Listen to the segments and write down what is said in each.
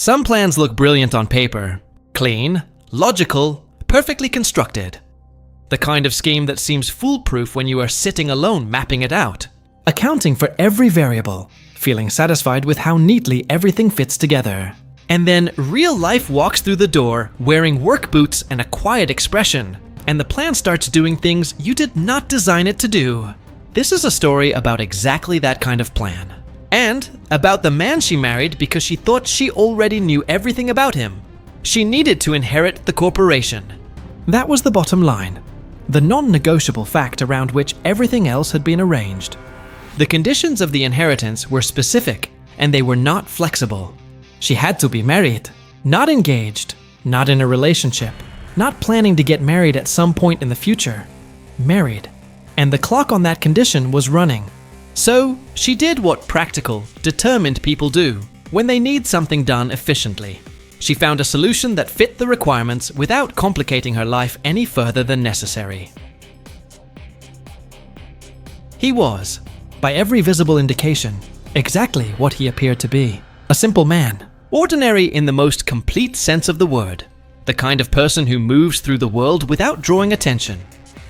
Some plans look brilliant on paper. Clean, logical, perfectly constructed. The kind of scheme that seems foolproof when you are sitting alone mapping it out, accounting for every variable, feeling satisfied with how neatly everything fits together. And then real life walks through the door wearing work boots and a quiet expression, and the plan starts doing things you did not design it to do. This is a story about exactly that kind of plan. And about the man she married because she thought she already knew everything about him. She needed to inherit the corporation. That was the bottom line. The non-negotiable fact around which everything else had been arranged. The conditions of the inheritance were specific, and they were not flexible. She had to be married, not engaged, not in a relationship, not planning to get married at some point in the future. Married. And the clock on that condition was running. So she did what practical, determined people do when they need something done efficiently. She found a solution that fit the requirements without complicating her life any further than necessary. He was, by every visible indication, exactly what he appeared to be. A simple man, ordinary in the most complete sense of the word. The kind of person who moves through the world without drawing attention.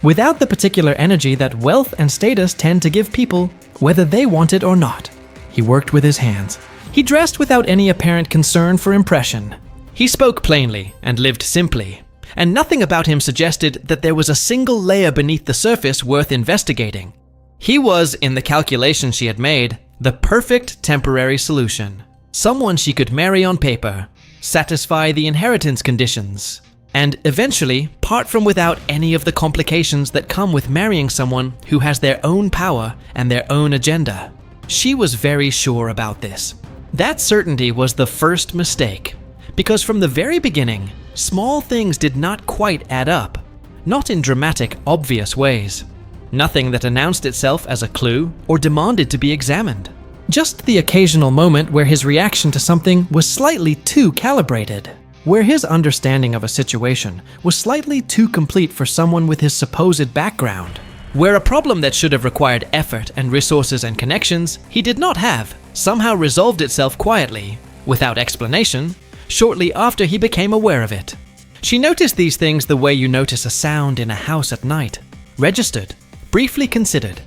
Without the particular energy that wealth and status tend to give people, whether they want it or not. He worked with his hands. He dressed without any apparent concern for impression. He spoke plainly and lived simply, and nothing about him suggested that there was a single layer beneath the surface worth investigating. He was, in the calculation she had made, the perfect temporary solution. Someone she could marry on paper, satisfy the inheritance conditions, and eventually part from without any of the complications that come with marrying someone who has their own power and their own agenda. She was very sure about this. That certainty was the first mistake, because from the very beginning, small things did not quite add up, not in dramatic, obvious ways. Nothing that announced itself as a clue or demanded to be examined. Just the occasional moment where his reaction to something was slightly too calibrated, where his understanding of a situation was slightly too complete for someone with his supposed background, where a problem that should have required effort and resources and connections he did not have somehow resolved itself quietly, without explanation, shortly after he became aware of it. She noticed these things the way you notice a sound in a house at night, registered, briefly considered,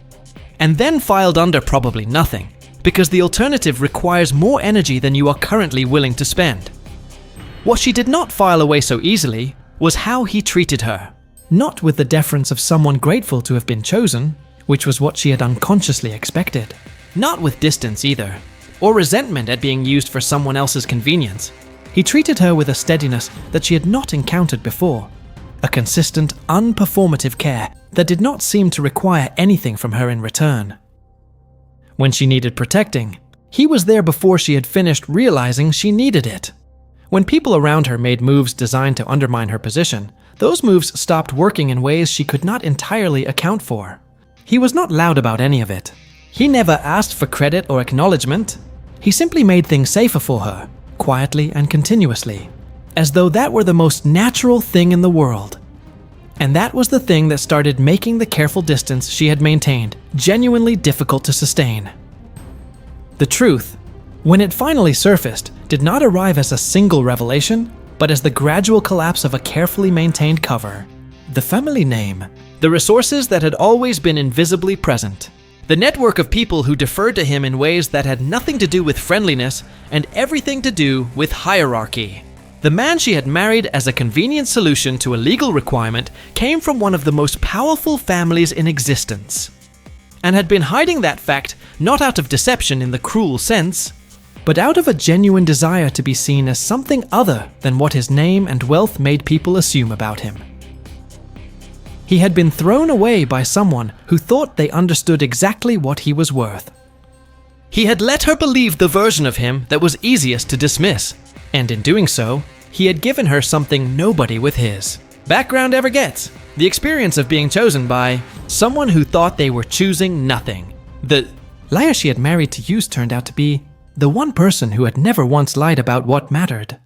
and then filed under probably nothing, because the alternative requires more energy than you are currently willing to spend. What she did not file away so easily was how he treated her. Not with the deference of someone grateful to have been chosen, which was what she had unconsciously expected. Not with distance either, or resentment at being used for someone else's convenience. He treated her with a steadiness that she had not encountered before. A consistent, unperformative care that did not seem to require anything from her in return. When she needed protecting, he was there before she had finished realizing she needed it. When people around her made moves designed to undermine her position, those moves stopped working in ways she could not entirely account for. He was not loud about any of it. He never asked for credit or acknowledgement. He simply made things safer for her, quietly and continuously, as though that were the most natural thing in the world. And that was the thing that started making the careful distance she had maintained genuinely difficult to sustain. The truth, when it finally surfaced, did not arrive as a single revelation, but as the gradual collapse of a carefully maintained cover. The family name, the resources that had always been invisibly present, the network of people who deferred to him in ways that had nothing to do with friendliness and everything to do with hierarchy. The man she had married as a convenient solution to a legal requirement came from one of the most powerful families in existence, and had been hiding that fact not out of deception in the cruel sense, but out of a genuine desire to be seen as something other than what his name and wealth made people assume about him. He had been thrown away by someone who thought they understood exactly what he was worth. He had let her believe the version of him that was easiest to dismiss, and in doing so, he had given her something nobody with his background ever gets: the experience of being chosen by someone who thought they were choosing nothing. The liar she had married to use turned out to be the one person who had never once lied about what mattered.